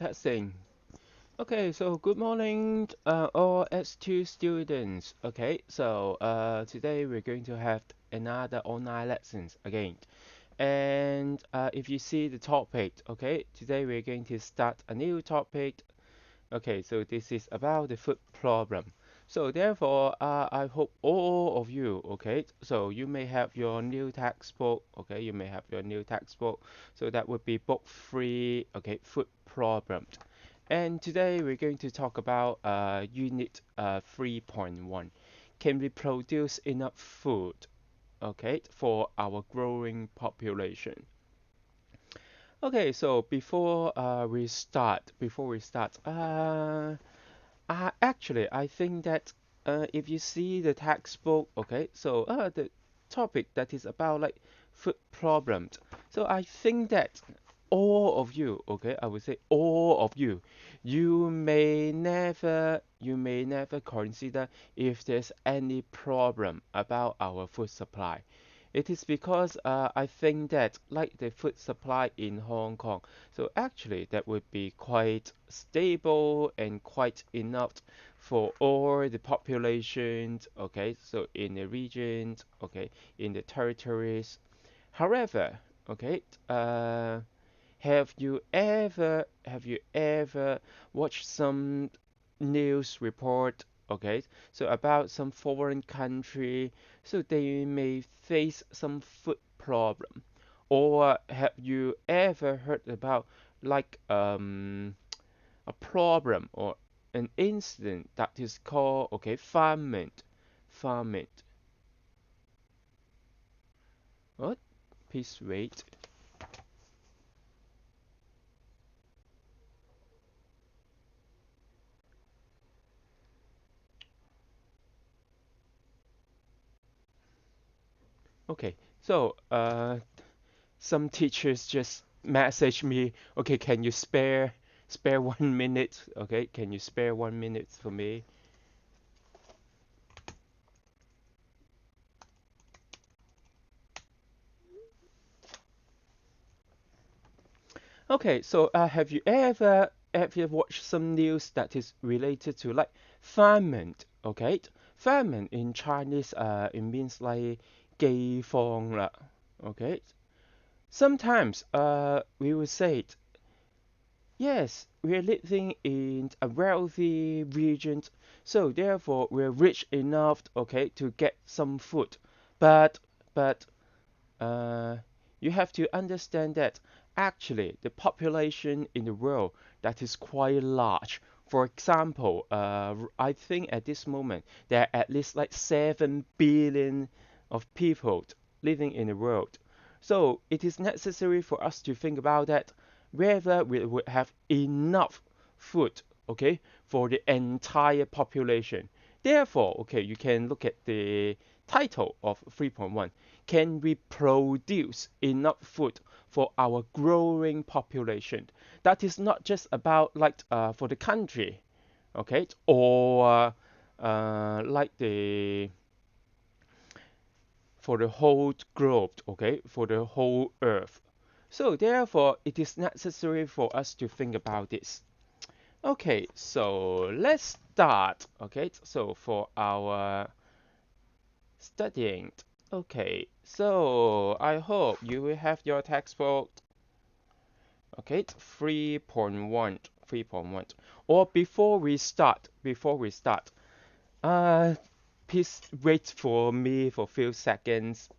Testing. Okay, so good morning, all S2 students. Okay, so today we're going to have another online lessons again. And if you see the topic, okay, today we're going to start a new topic. Okay, so this is about the food problem. So therefore, I hope all of you, okay, so you may have your new textbook, okay, you may have your new textbook. So that would be book three, okay, food problem. And today we're going to talk about unit 3.1. Can we produce enough food, okay, for our growing population? Okay, so actually, I think that if you see the textbook, okay, so the topic that is about like food problems. So I think that all of you, okay, I would say all of you, you may never consider if there's any problem about our food supply. It is because I think that like the food supply in Hong Kong, so actually that would be quite stable and quite enough for all the populations, okay, so in the regions, okay, in the territories. However, okay, have you ever watched some news report, okay, so about some foreign country, so they may face some food problem, or have you ever heard about like a problem or an incident that is called okay famine? Famine. What? Please wait. Okay, so some teachers just message me, okay, can you spare 1 minute? Okay, can you spare 1 minute for me? Okay, so have you watched some news that is related to like famine? Okay, famine in Chinese it means like 饥荒啦. Okay, sometimes we will say it, yes, we are living in a wealthy region, so therefore we're rich enough, okay, to get some food. But but uh, you have to understand that actually the population in the world that is quite large. For example, I think at this moment there are at least like 7 billion of people living in the world. So it is necessary for us to think about that whether we would have enough food, okay, for the entire population. Therefore, okay, you can look at the title of 3.1. Can we produce enough food for our growing population? That is not just about like for the country, okay, or like the for the whole globe, okay, for the whole earth. So therefore, it is necessary for us to think about this. Okay, so let's start. Okay, so for our studying. Okay, so I hope you will have your textbook. Okay, 3.1, 3.1. Or before we start, uh, please wait for me for a few seconds.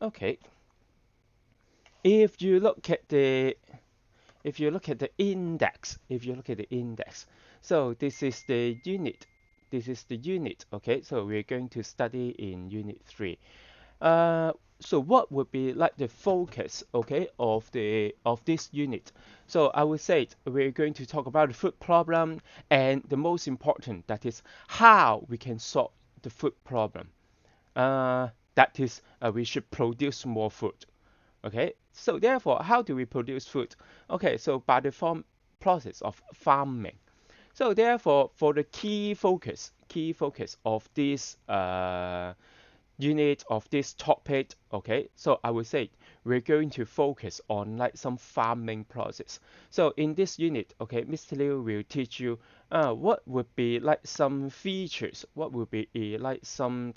Okay, if you look at the if you look at the index, so this is the unit, okay, so we're going to study in unit 3. So what would be like the focus, okay, of this unit? So I would say we're going to talk about the food problem, and the most important, that is how we can solve the food problem. that is, we should produce more food. Okay, so therefore, how do we produce food? Okay, so by the process of farming. So therefore, for the key focus of this unit of this topic, okay, so I would say we're going to focus on like some farming process. So in this unit, okay, Mr. Liu will teach you what would be like some features, what would be like some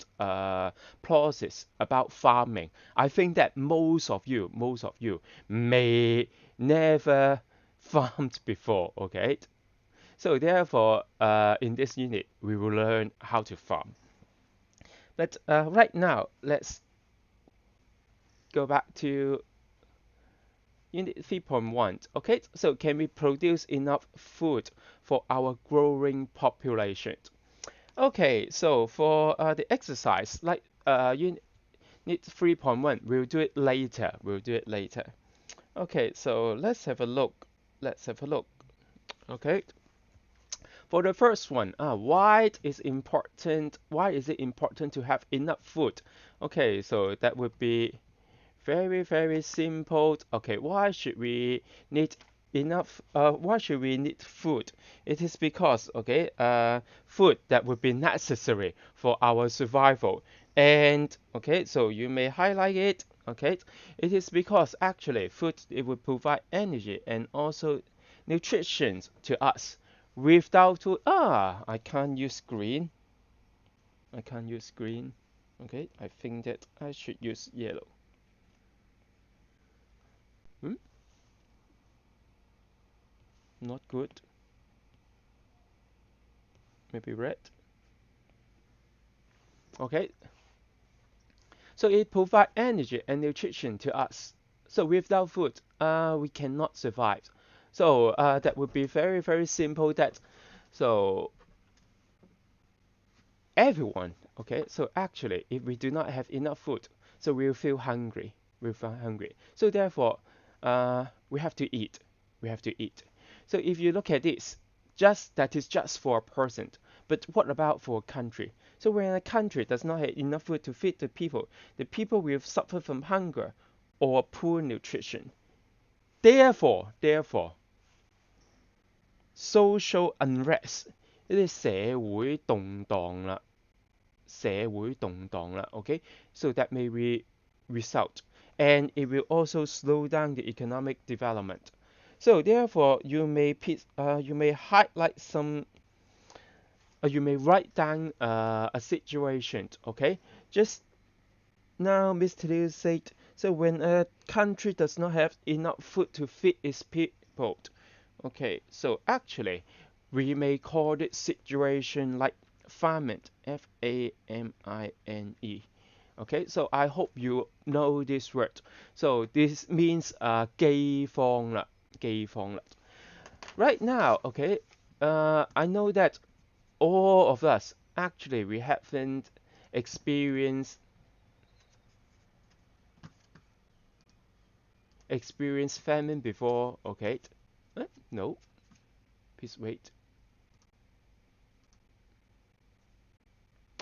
process about farming. I think that most of you may never farmed before, okay? So therefore, in this unit, we will learn how to farm. But right now, let's go back to Unit 3.1. Okay, so can we produce enough food for our growing population? Okay, so for the exercise, like Unit 3.1, we'll do it later. We'll do it later. Okay, so let's have a look. Let's have a look. Okay, for the first one, why is important? Why is it important to have enough food? Okay, so that would be very, very simple. Okay, why should we need enough? Why should we need food? It is because, okay, food that would be necessary for our survival. And okay, so you may highlight it. Okay, it is because actually food it will provide energy and also nutrition to us. Without food, I can't use green. I can't use green. Okay, I think that I should use yellow. Hmm? Not good. Maybe red. Okay, so it provides energy and nutrition to us. So without food, we cannot survive. So that would be very, very simple. That so everyone, okay. So actually, if we do not have enough food, so we'll feel hungry. We'll feel hungry. So therefore, we have to eat. We have to eat. So if you look at this, just that is just for a person. But what about for a country? So when a country does not have enough food to feed the people will suffer from hunger or poor nutrition. Therefore, social unrest 呢啲社會動盪啦，okay? So that may result, and it will also slow down the economic development. So therefore, you may highlight some, you may write down a situation, okay? Just now, Mr. Liu said, so when a country does not have enough food to feed its people, okay, so actually, we may call this situation like famine, Famine. Okay, so I hope you know this word. So this means 饥荒啦，饥荒啦. Right now, okay, I know that all of us actually we haven't experienced famine before, okay? No, please wait.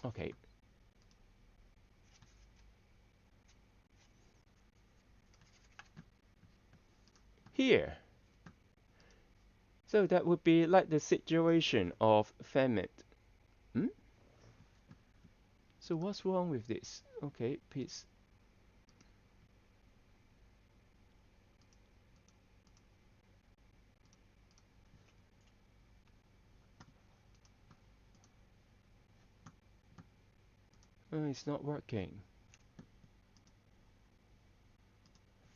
Okay, here. So that would be like the situation of famine. Hmm? So what's wrong with this? Okay, please. It's not working.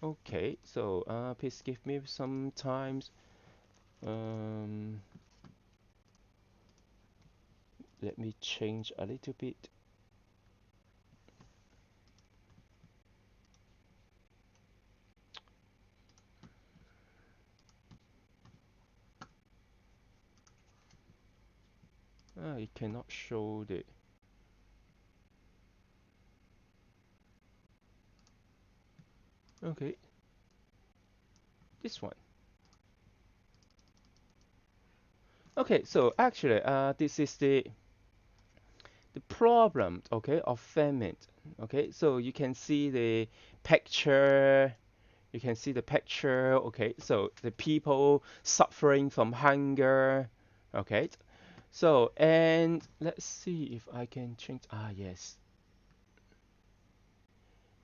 Okay, so please give me some time. Um, Let me change a little bit. It cannot show the. Okay, this one. Okay, so actually, this is the problem, okay, of famine. Okay, so you can see the picture. You can see the picture. Okay, so the people suffering from hunger. Okay, so and let's see if I can change. Ah, yes.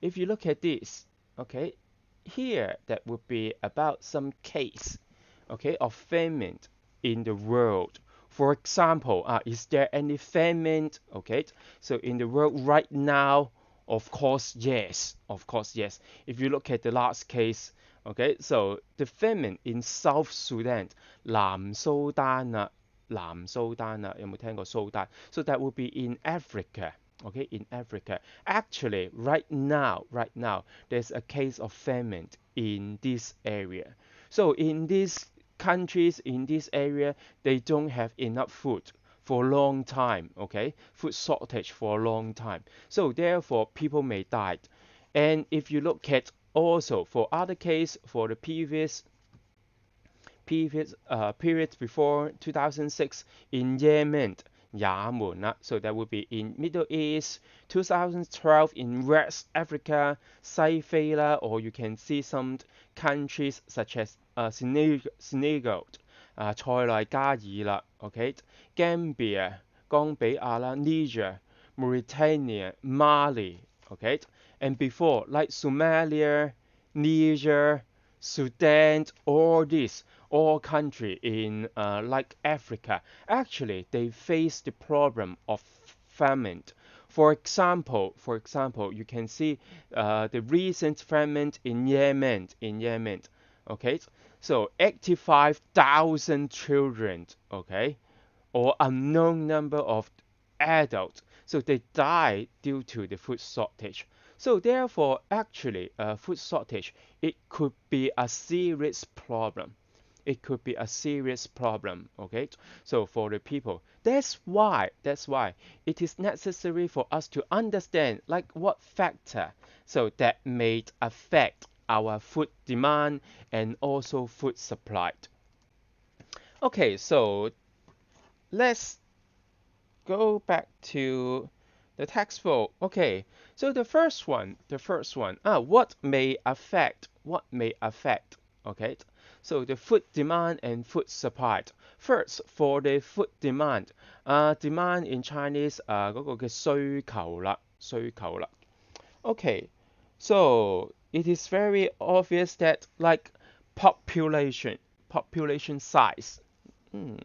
If you look at this, okay, here that would be about some case, okay, of famine in the world. For example, is there any famine? Okay, so in the world right now, of course, yes, of course, yes. If you look at the last case, okay, so the famine in South Sudan, 南蘇丹啊，有冇聽過蘇丹？ So that would be in Africa. Okay, in Africa. Actually, right now, there's a case of famine in this area. So in these countries, in this area, they don't have enough food for a long time. Okay, food shortage for a long time. So therefore, people may die. And if you look at also for other case, for the previous periods before 2006 in Yemen, Yemen. So that would be in Middle East, 2012 in West Africa, Cyphela, or you can see some countries such as Senegal, 塞內加爾啦，OK, Gambia, 岡比亞啦，Niger, Mauritania, Mali, okay, and before like Somalia, Niger, Sudan, all these, all country in like Africa, actually they face the problem of famine. For example, you can see the recent famine in Yemen, okay? So 85,000 children, okay, or unknown number of adults, so they die due to the food shortage. So therefore, actually, food shortage, it could be a serious problem. It could be a serious problem, okay? So for the people, that's why it is necessary for us to understand like what factor so that may affect our food demand and also food supply. Okay, so let's go back to the textbook. Okay, so the first one, what may affect, okay? So the food demand and food supply. First, for the food demand, demand in Chinese 嗰個嘅需求啦。Okay, so it is very obvious that like population size. Hmm.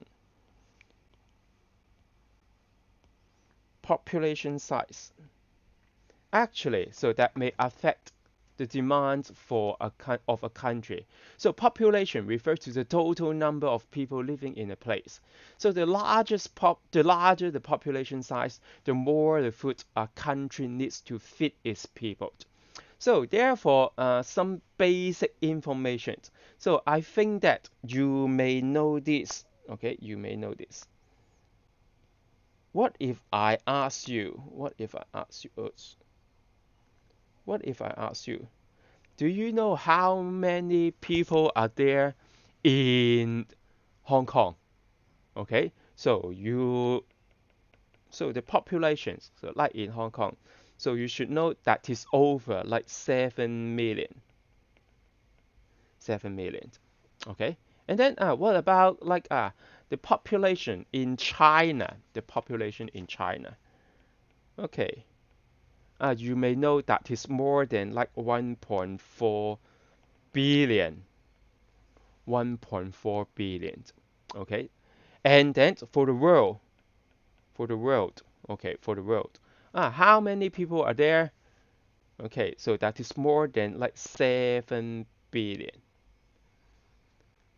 Population size. Actually, so that may affect the demand for of a country. So population refers to the total number of people living in a place. So the larger the population size, the more the food a country needs to feed its people. So therefore, some basic information. So I think that you may know this. Okay, you may know this. What if I ask you? What if I ask you? What if I ask you? Do you know how many people are there in Hong Kong? Okay, so the populations, so like in Hong Kong, so you should know that is over like 7 million. 7 million. Okay, and then what about like the population in China? The population in China. Okay, you may know that is more than like 1.4 billion. 1.4 billion. Okay, and then for the world, okay, for the world, how many people are there? Okay, so that is more than like 7 billion.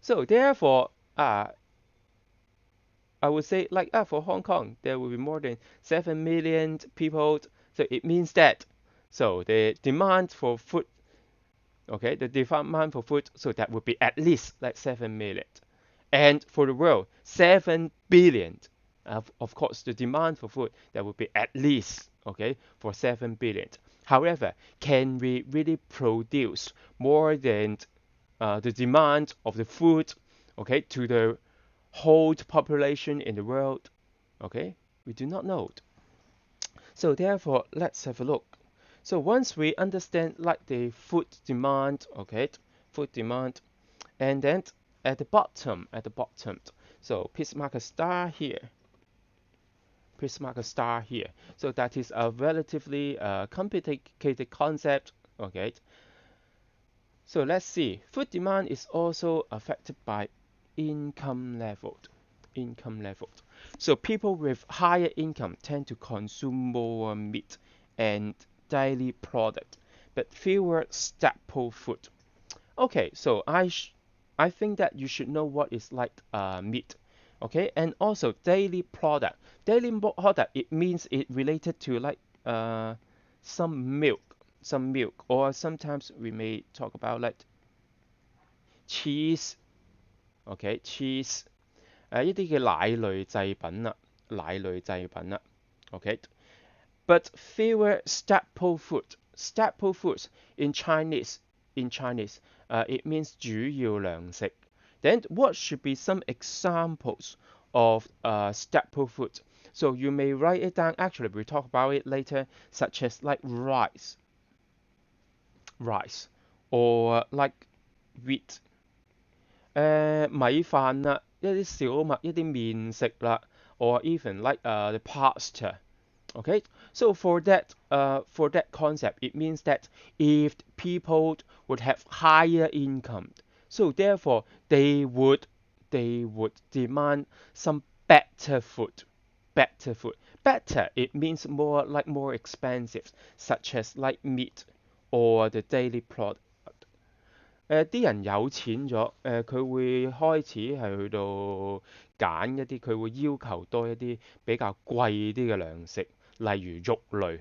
So therefore, I would say like for Hong Kong, there will be more than 7 million people. So it means that so the demand for food, okay, the demand for food, so that would be at least like 7 million. And for the world, 7 billion. Of course, the demand for food, that would be at least, okay, for 7 billion. However, can we really produce more than the demand of the food, okay, to the whole population in the world? Okay, we do not know. So therefore, let's have a look. So once we understand like the food demand, okay, food demand, and then at the bottom, so please mark a star here. Please mark a star here. So that is a relatively complicated concept, okay. So let's see. Food demand is also affected by income level. Income level. So people with higher income tend to consume more meat and dairy product, but fewer staple food. Okay, so I think that you should know what is like meat. Okay, and also dairy product. Product, it means it related to like uh some milk, or sometimes we may talk about like cheese. Okay, cheese 一啲嘅奶類製品啦，奶類製品啦。Okay, but fewer staple food. Staple foods in Chinese, it means 主要糧食. Then what should be some examples of staple food? So you may write it down. Actually, we'll talk about it later, such as like rice, or like wheat. 米飯啦，一啲小麥，一啲麵食啦，or even like the pasta. Okay, so for that concept, it means that if people would have higher income, so therefore they would demand some better food. Better food. Better, it means more expensive, such as like meat or the daily product. 啲人有錢咗，佢會開始係去到揀一啲，佢會要求多一啲比較貴啲嘅糧食，例如肉類，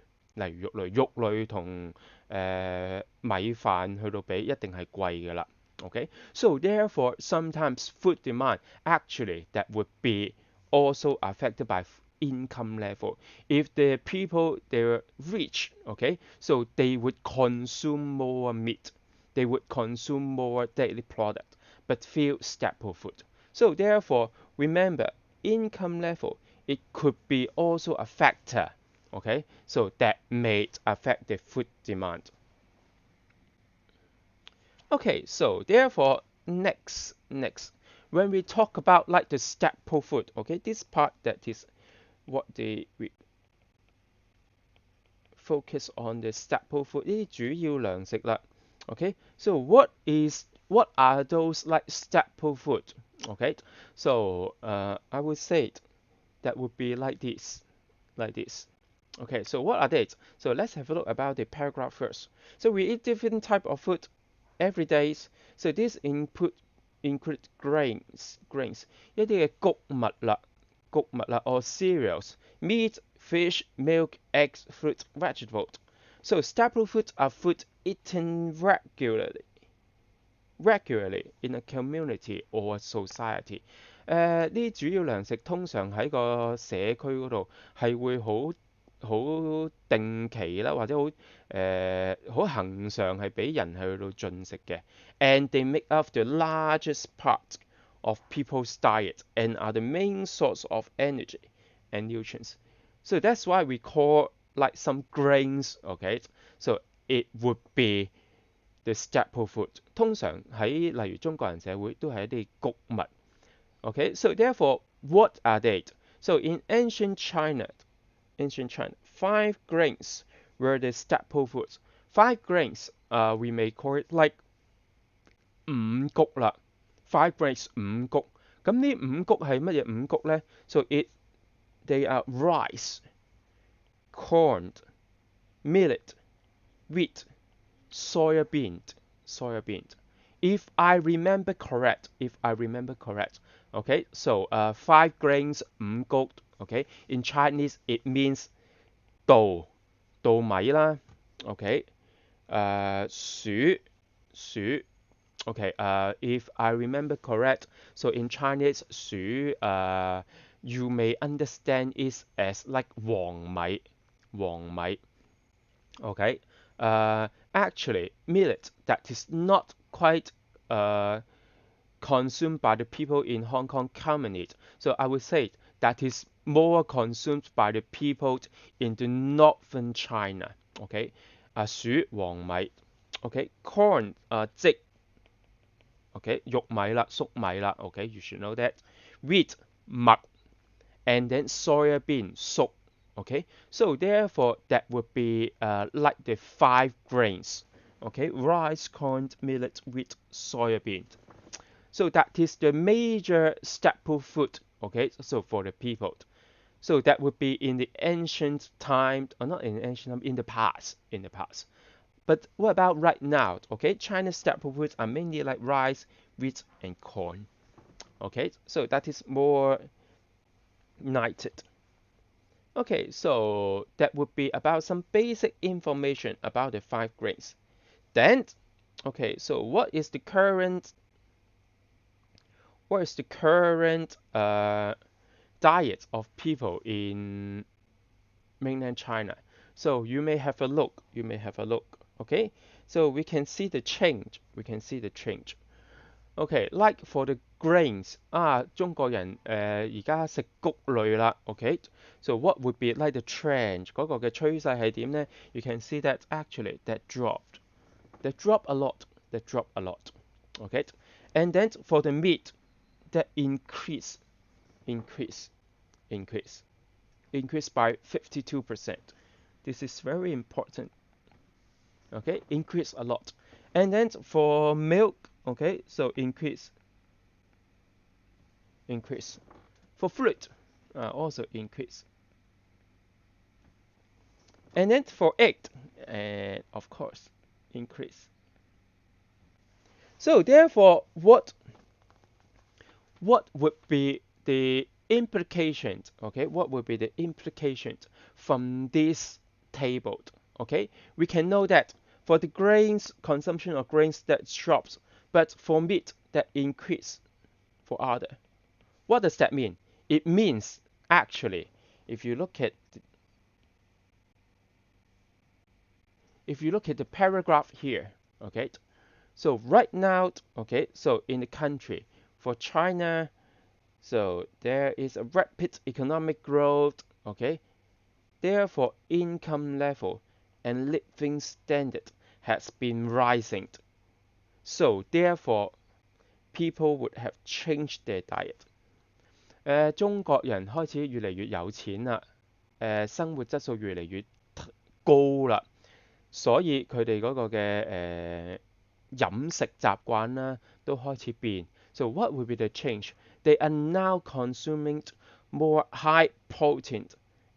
肉類同米飯去到比一定係貴嘅啦。Okay, so therefore sometimes food demand actually that would be also affected by income level. If the people they're rich, okay, so they would consume more meat, they would consume more daily product, but few staple food. So therefore, remember, income level, it could be also a factor, okay? So that may affect the food demand. Okay, so therefore, next, when we talk about like the staple food, okay, this part that is what we focus on the staple food, 呢啲主要糧食啦。Okay, so what are those like staple food? Okay, so I would say that would be like this, like this. Okay, so what are they? So let's have a look about the paragraph first. So we eat different type of food every day. So this include grains 一啲嘅穀物啦 or cereals, meat, fish, milk, eggs, fruit, vegetables. So staple foods are food eaten regularly in a community or society. 呢啲主要糧食通常喺個社區嗰度係會好定期啦，或者好恒常係俾人係去到進食嘅。And they make up the largest part of people's diet and are the main source of energy and nutrients. So that's why we call like some grains, okay? So it would be the staple food. 通常喺例如中國人社會都係一啲穀物。Okay, so therefore, what are they? So in ancient China, 5 grains were the staple foods. 5 grains, we may call it like 五穀啦。5 grains 五穀。咁呢五穀係乜嘢五穀呢？ So they are rice, corn, millet, wheat, soybean. If I remember correct, okay, so 5 grains 五穀 okay, in Chinese it means 稻米啦 okay, 黍 okay, if I remember correct, so in Chinese 黍 you may understand it as like 黃米 okay, actually millet that is not quite consumed by the people in Hong Kong common it. So I would say that is more consumed by the people in the northern China. OK，薯黃米，OK corn 即 OK 玉米啦、粟米啦，OK you should know that wheat 麥 and then soybean 粟 OK so therefore that would be like the 5 grains OK rice, corn, millet, wheat, soybean. So that is the major staple food, okay, so for the people. So that would be in the ancient time, or not in the ancient time, in the past, in the past. But what about right now? Okay, China's staple foods are mainly like rice, wheat, and corn. Okay, so that is more united. Okay, so that would be about some basic information about the 5 grains. Then, okay, so what is the current diet of people in mainland China? So you may have a look. You may have a look. Okay, so we can see the change. We can see the change. Okay, like for the grains 中國人而家食穀類啦。Okay, so what would be like the trend 嗰個嘅趨勢係點呢？ You can see that actually that dropped a lot. That dropped a lot. Okay, and then for the meat that increase by 52%. This is very important. Okay, increase a lot. And then for milk, okay, so increase. For fruit, also increase. And then for egg, and of course, increase. So therefore, what would be the implications? Okay, what would be the implications from this table? Okay, we can know that for the grains, consumption of grains that drops, but for meat that increase for other. What does that mean? It means actually, if you look at the paragraph here, okay, so right now, okay, so in the country for China, so there is a rapid economic growth, okay, therefore income level and living standard has been rising. So therefore people would have changed their diet. 中國人開始越嚟越有錢啦，生活質素越嚟越高啦，所以佢哋嗰個嘅飲食習慣啦都開始變。So what will be the change? They are now consuming more high protein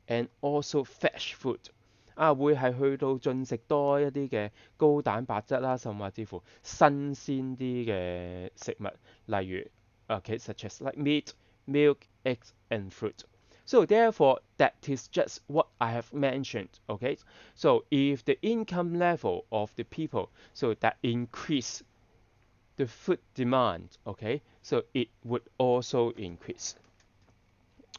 and also fresh food. 會係去到進食多一啲嘅高蛋白質啦，甚至乎新鮮啲嘅食物，例如okay, such as like meat, milk, eggs, and fruit. So therefore, that is just what I have mentioned. Okay, so if the income level of the people, so that increase the food demand, okay, so it would also increase.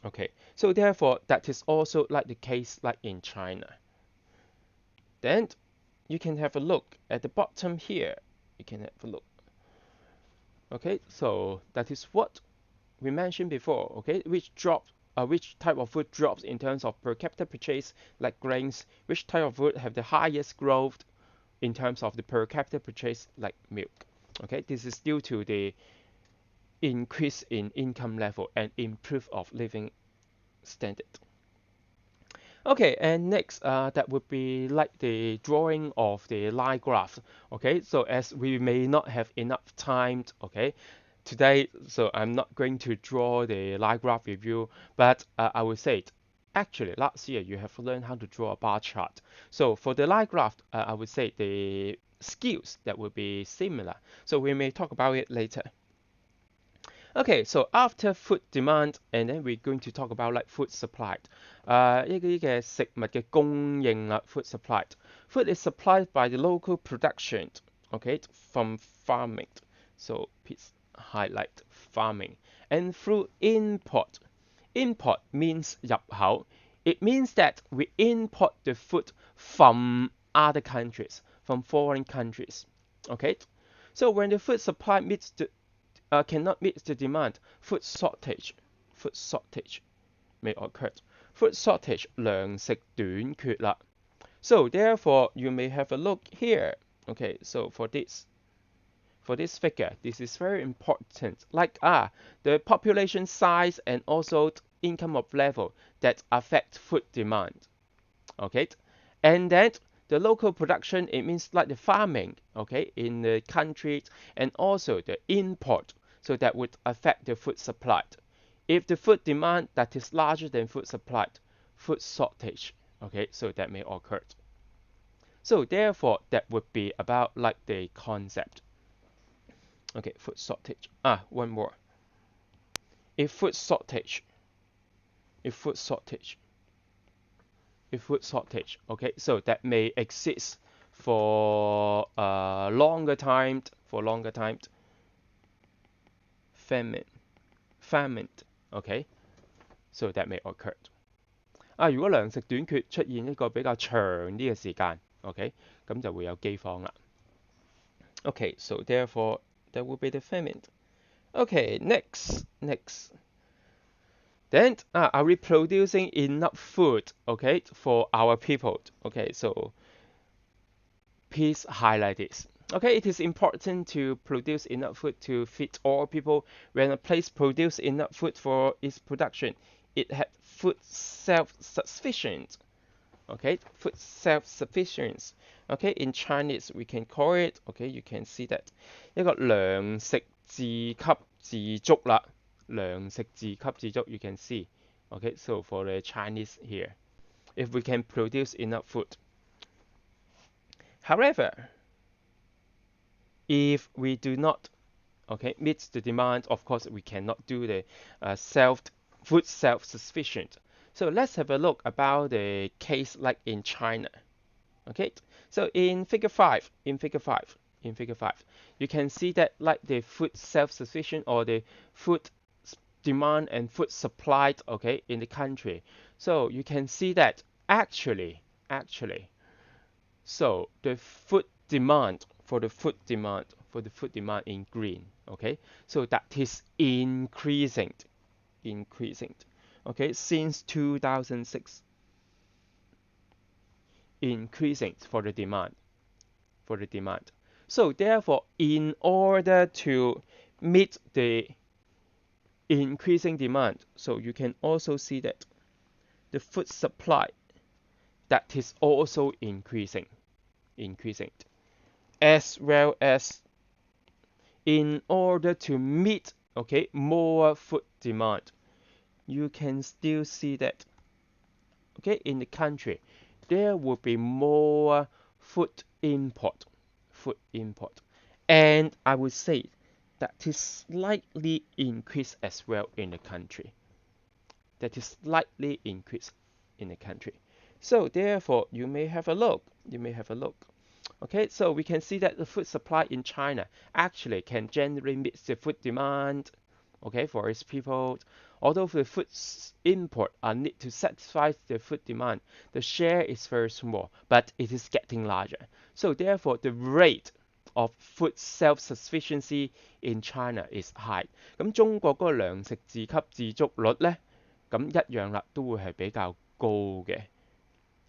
Okay, so therefore, that is also like the case like in China. Then you can have a look at the bottom here. You can have a look. Okay, so that is what we mentioned before. Okay, which type of food drops in terms of per capita purchase, like grains, which type of food have the highest growth in terms of the per capita purchase, like milk. Okay, this is due to the increase in income level and improve of living standard. Okay, and next that would be like the drawing of the line graph. Okay, so as we may not have enough time, okay, today, so I'm not going to draw the line graph with you, but I will say it. Actually, last year you have learned how to draw a bar chart. So for the line graph, I would say the skills that will be similar. So we may talk about it later. Okay, so after food demand, and then we're going to talk about like food supply. 一啲嘅食物嘅供應啦 food supplied. Food is supplied by the local production, okay, from farming. So please highlight farming. And through import. Import means 入口. It means that we import the food from other countries, from foreign countries. Okay? So when the food supply cannot meet the demand, food shortage. may occur. Food shortage 糧食短缺啦。So therefore you may have a look here. Okay, so for this figure, this is very important. Like the population size and also income of level that affect food demand. Okay, and then the local production, it means like the farming, okay, in the country, and also the import, so that would affect the food supply. If the food demand that is larger than food supply, food shortage, okay, so that may occur. So therefore that would be about like the concept. Okay, food shortage. One more. If food shortage, okay, so that may exist for longer time, famine, okay, so that may occur. 如果糧食短缺出現一個比較長啲嘅時間 ，OK， 咁就會有饑荒啦。Okay, so therefore that will be the famine. Okay, next. Then are we producing enough food, okay, for our people? Okay, so please highlight this. Okay, it is important to produce enough food to feed all people. When a place produces enough food for its production, it had food self-sufficient. Okay, food self-sufficient. Okay, in Chinese we can call it. Okay, you can see that 一個糧食自給自足啦。糧食自給自足 you can see. Okay, so for the Chinese here, if we can produce enough food. However, if we do not, okay, meet the demand, of course we cannot do the food self-sufficient. So let's have a look about the case like in China. Okay, so in figure 5, you can see that like the food self-sufficient or the food demand and food supply, okay, in the country. So you can see that actually, so the food demand in green, okay, so that is increasing, okay, since 2006, increasing for the demand. So therefore, in order to meet the increasing demand, so you can also see that the food supply that is also increasing, as well as in order to meet, okay, more food demand, you can still see that, okay, in the country there will be more food import, and I would say that is slightly increased as well in the country. So therefore, you may have a look. Okay, so we can see that the food supply in China actually can generally meet the food demand, okay, for its people. Although the food import are need to satisfy the food demand, the share is very small, but it is getting larger. So therefore, the rate of food self-sufficiency in China is high. 咁中國嗰個糧食自給自足率呢，咁一樣啦，都會係比較高嘅。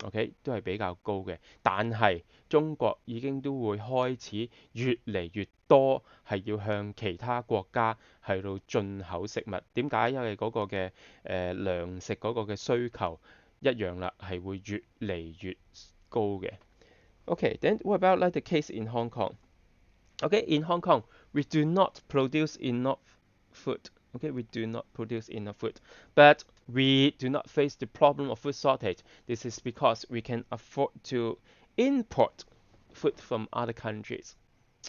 OK， 都係比較高嘅，但係中國已經都會開始越嚟越多係要向其他國家係度進口食物。點解？因為嗰個嘅糧食嗰個嘅需求一樣啦，係會越嚟越高嘅。Okay, then what about like the case in Hong Kong? Okay, in Hong Kong, we do not produce enough food. Okay, we do not produce enough food, but we do not face the problem of food shortage. This is because we can afford to import food from other countries.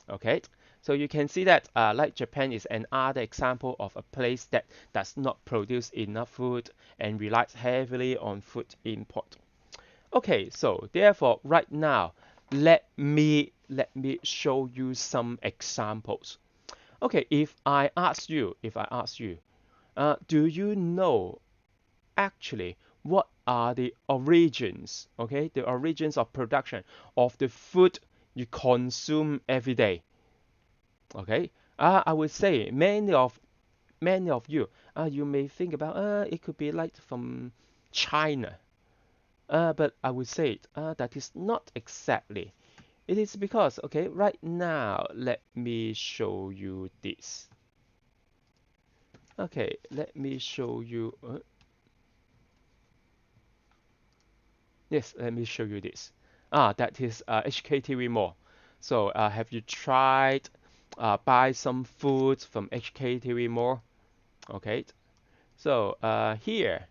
Okay, so you can see that like Japan is another example of a place that does not produce enough food and relies heavily on food import. Okay, so therefore right now let me show you some examples. Okay, if I ask you, do you know actually what are the origins, okay, the origins of production of the food you consume every day? Okay, I would say many of many of you, you may think about, it could be like from China. But I would say that is not exactly. It is because, okay, right now, let me show you this. Okay, let me show you. Yes, let me show you this. That is HKTV Mall. So, have you tried buy some food from HKTV Mall? Okay. So, here,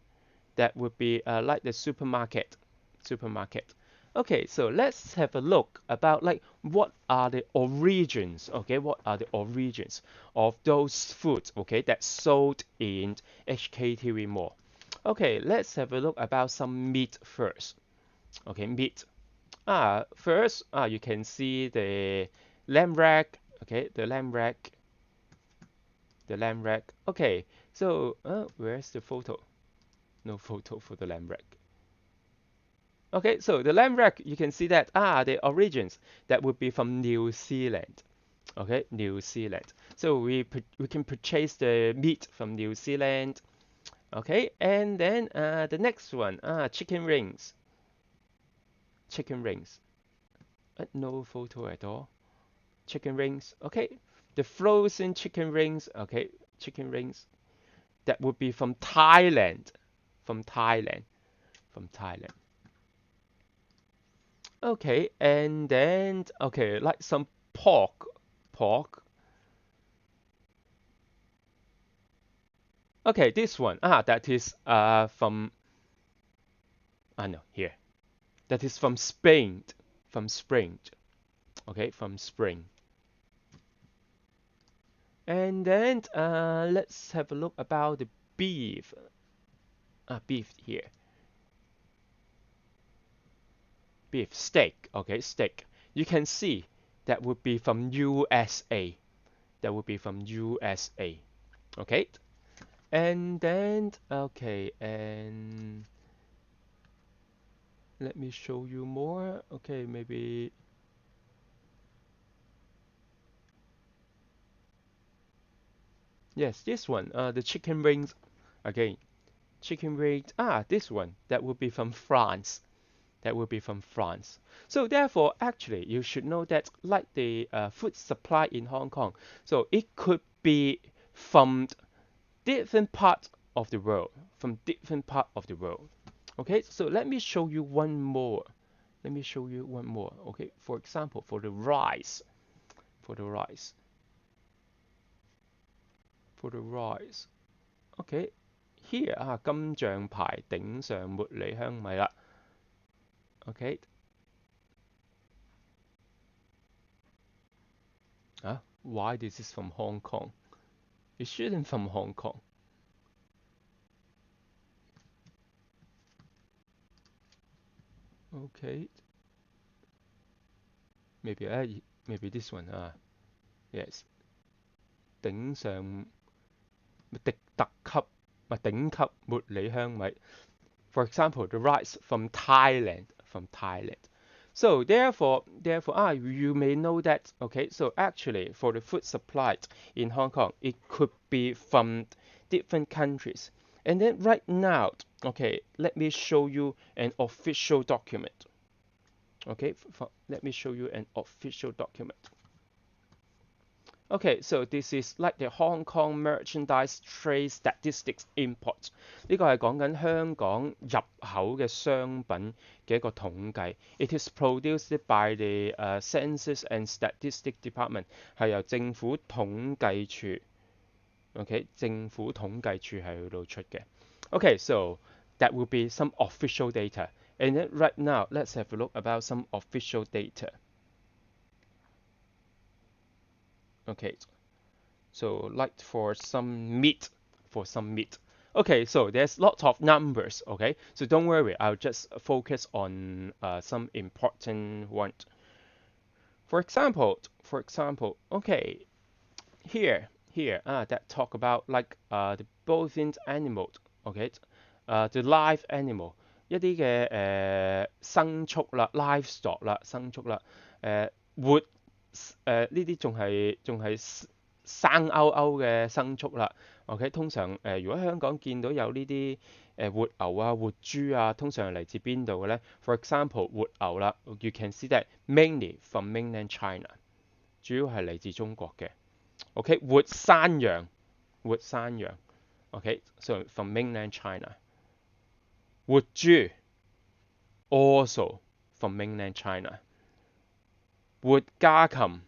that would be like the supermarket. Supermarket. Okay, so let's have a look about like what are the origins, okay? What are the origins of those foods, okay, that sold in HKTV Mall? Okay, let's have a look about some meat first. Okay, meat. First, you can see the lamb rack. Okay, the lamb rack. The lamb rack. Okay, so where's the photo? No photo for the lamb rack. Okay, so the lamb rack, you can see that the origins that would be from New Zealand. Okay, New Zealand. So we can purchase the meat from New Zealand. Okay, and then the next one, chicken rings. Chicken rings. No photo at all. Chicken rings. Okay, the frozen chicken rings. Okay, chicken rings. That would be from Thailand. From Thailand. From Thailand. Okay, and then okay, like some pork. Pork. Okay, this one. That is from no, here. That is from Spain. From Spain. Okay, from Spain. And then let's have a look about the beef. Beef here. Beef steak. Okay, steak. You can see that would be from USA. That would be from USA. Okay. And then okay, and let me show you more. Okay, maybe. Yes, this one. The chicken wings. Again, chicken wings. This one. That would be from France. That will be from France. So therefore, actually, you should know that like the food supply in Hong Kong, so it could be from different parts of the world, from different part of the world. Okay, so let me show you one more. Let me show you one more. Okay, for example, for the rice, for the rice, for the rice. Okay, here 金象牌頂上茉莉香米啦。Okay, why this is from Hong Kong? It shouldn't from Hong Kong. Okay, maybe this one. Yes, 頂上迪特級頂級茉莉香米。For example, the rice from Thailand, from Thailand. So therefore, you may know that. Okay, so actually, for the food supply in Hong Kong, it could be from different countries. And then right now, okay, let me show you an official document. Okay, let me show you an official document. Okay, so this is like the Hong Kong Merchandise Trade Statistics Import。呢個係講緊香港入口嘅商品嘅一個統計。It is produced by the Census and Statistics Department，係由政府統計處。OK，政府統計處係去到出嘅。Okay, so that will be some official data. And then right now, let's have a look about some official data. Okay, so like for some meat, Okay, so there's lots of numbers. Okay, so don't worry, I'll just focus on some important one. For example, okay, here, that talk about like the bovine animal. Okay, the live animal，一啲嘅牲畜啦，livestock 啦，牲畜啦，活呢啲仲係生勾勾嘅牲畜啦。OK，通常如果香港見到有呢啲活牛啊、活豬啊，通常係嚟自邊度嘅咧？For example，活牛啦，you can see that mainly from mainland China，主要係嚟自中國嘅。OK，活山羊，活山羊。OK，so from mainland China，活豬 also from mainland China，活家禽，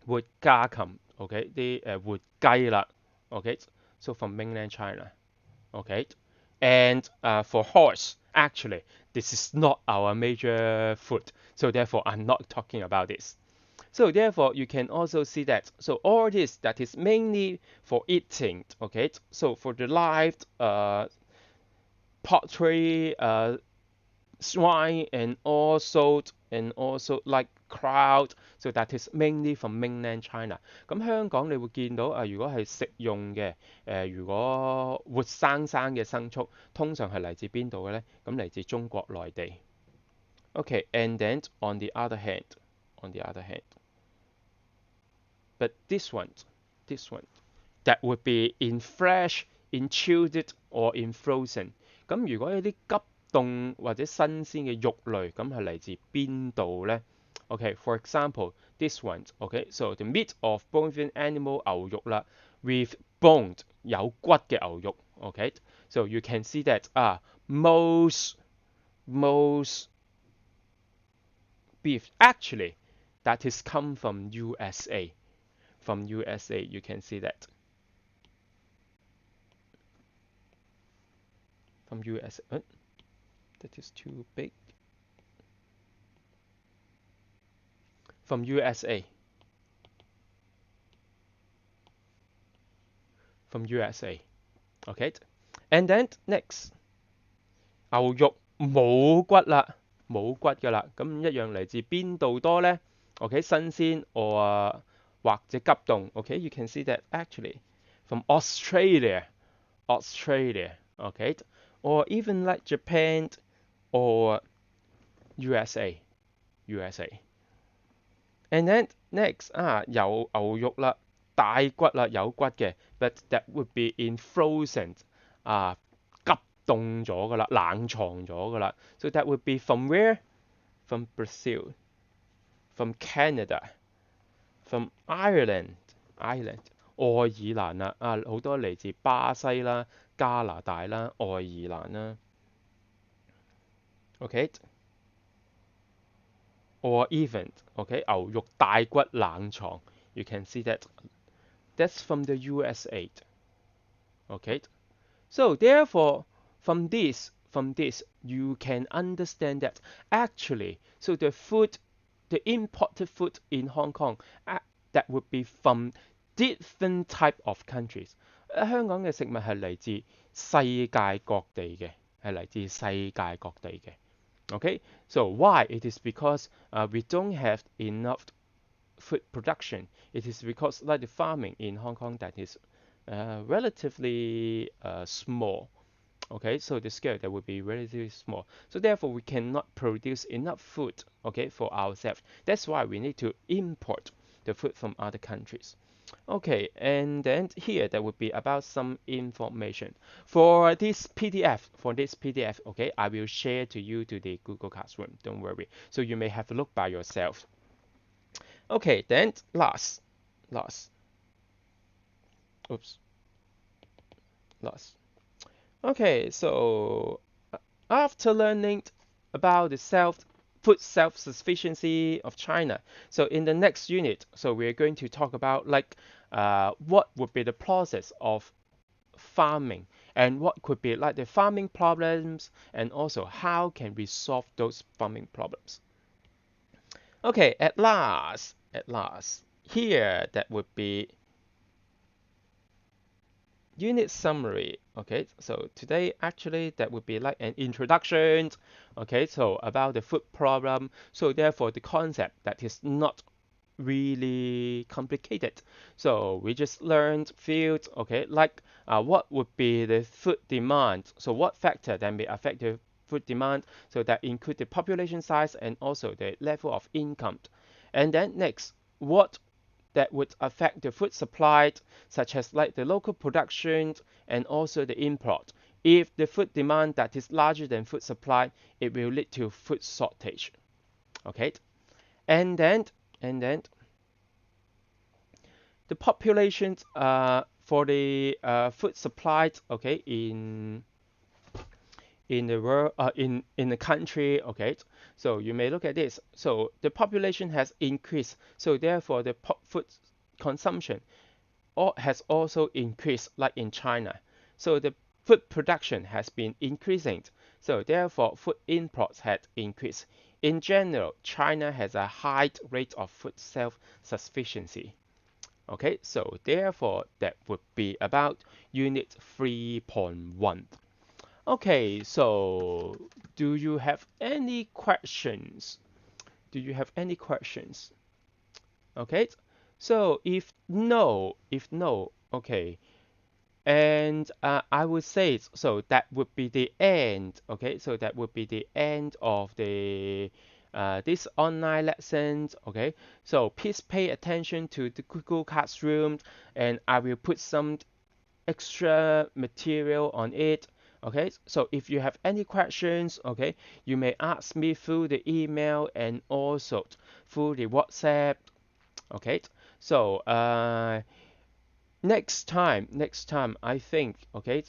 活家禽。OK，啲活雞啦。OK，so from mainland China。OK，and for horse, actually, this is not our major food, so therefore I'm not talking about this. So therefore, you can also see that. So all this that is mainly for eating. Okay. So for the live poultry, swine, and also like crowd. So that is mainly from mainland China. 咁香港你會見到如果係食用嘅如果活生生嘅牲畜，通常係嚟自邊度嘅呢？咁嚟自中國內地。Okay, and then on the other hand, but this one, that would be in fresh, in chilled or in frozen。咁如果有啲急凍或者新鮮嘅肉類，咁係嚟自邊度呢？Okay, for example, this one. Okay, so the meat of bovine animal 牛肉啦，with bone 有骨嘅牛肉。Okay, so you can see that most beef actually that is come from USA. From USA, you can see that. From USA, that is too big. From USA. From USA. Okay, and then next， 牛肉冇骨啦，冇骨㗎啦，咁一樣嚟自邊度多呢？OK， 新鮮或者急凍。OK，you can see that actually from Australia. Okay, or even like Japan or USA. And then next 有牛肉啦，大骨啦，有骨嘅，but that would be in frozen 急凍咗㗎啦，冷藏咗㗎啦。So that would be from where? From Brazil, from Canada, from Ireland, 愛爾蘭啦，好多嚟自巴西啦、加拿大啦、愛爾蘭啦。OK， or even OK 牛肉大骨冷藏 ，you can see that that's from the USA. OK， so therefore from this you can understand that actually so the imported food in Hong Kong that would be from different type of countries。香港嘅食物係嚟自世界各地嘅，係嚟自世界各地嘅。Okay, so why? It is because we don't have enough food production. It is because like the farming in Hong Kong that is relatively small. Okay, so the scale that would be relatively small. So therefore, we cannot produce enough food, okay, for ourselves. That's why we need to import the food from other countries. Okay, and then here there would be about some information for this PDF. Okay, I will share to you to the Google Classroom. Don't worry. So you may have a look by yourself. Okay, then last. Okay, so after learning about the food self-sufficiency of China, so in the next unit, so we're going to talk about like what would be the process of farming and what could be like the farming problems and also how can we solve those farming problems. Okay, at last, here that would be unit summary. Okay, so today actually that would be like an introduction. Okay, so about the food problem. So therefore the concept that is not really complicated. So we just learned fields. Okay, like what would be the food demand. So what factor that may affect the food demand. So that include the population size and also the level of income. And then next, what that would affect the food supply, such as like the local production and also the import. If the food demand that is larger than food supply, it will lead to food shortage. Okay, and then the population for the food supply, okay, in the world, in the country, okay. So you may look at this. So the population has increased, so therefore the food consumption has also increased, like in China. So the food production has been increasing, so therefore food imports had increased. In general, China has a high rate of food self-sufficiency. Okay, so therefore that would be about unit 3.1. Okay, so do you have any questions? Do you have any questions? Okay, so if no, okay, and I would say so that would be the end. Okay, so that would be the end of the this online lessons. Okay, so please pay attention to the Google Classroom, and I will put some extra material on it. Okay, so if you have any questions, okay, you may ask me through the email and also through the WhatsApp. Okay, so next time I think, okay,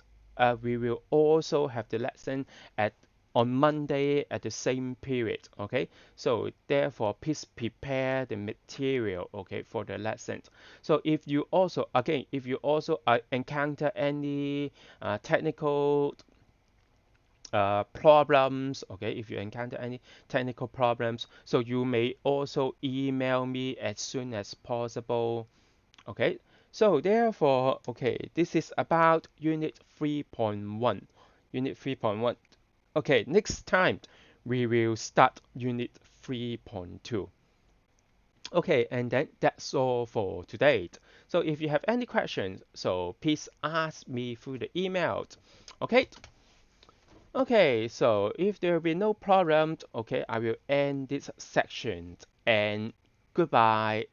we will also have the lesson at on Monday at the same period. Okay, so therefore please prepare the material, okay, for the lessons. So if you also encounter any technical problems, okay, if you encounter any technical problems, so you may also email me as soon as possible. Okay, so therefore, okay, this is about unit 3.1. Unit 3.1. Okay, next time we will start unit 3.2. Okay, and then that's all for today. So if you have any questions, so please ask me through the email. Okay? Okay, so if there will be no problem, okay, I will end this section and goodbye.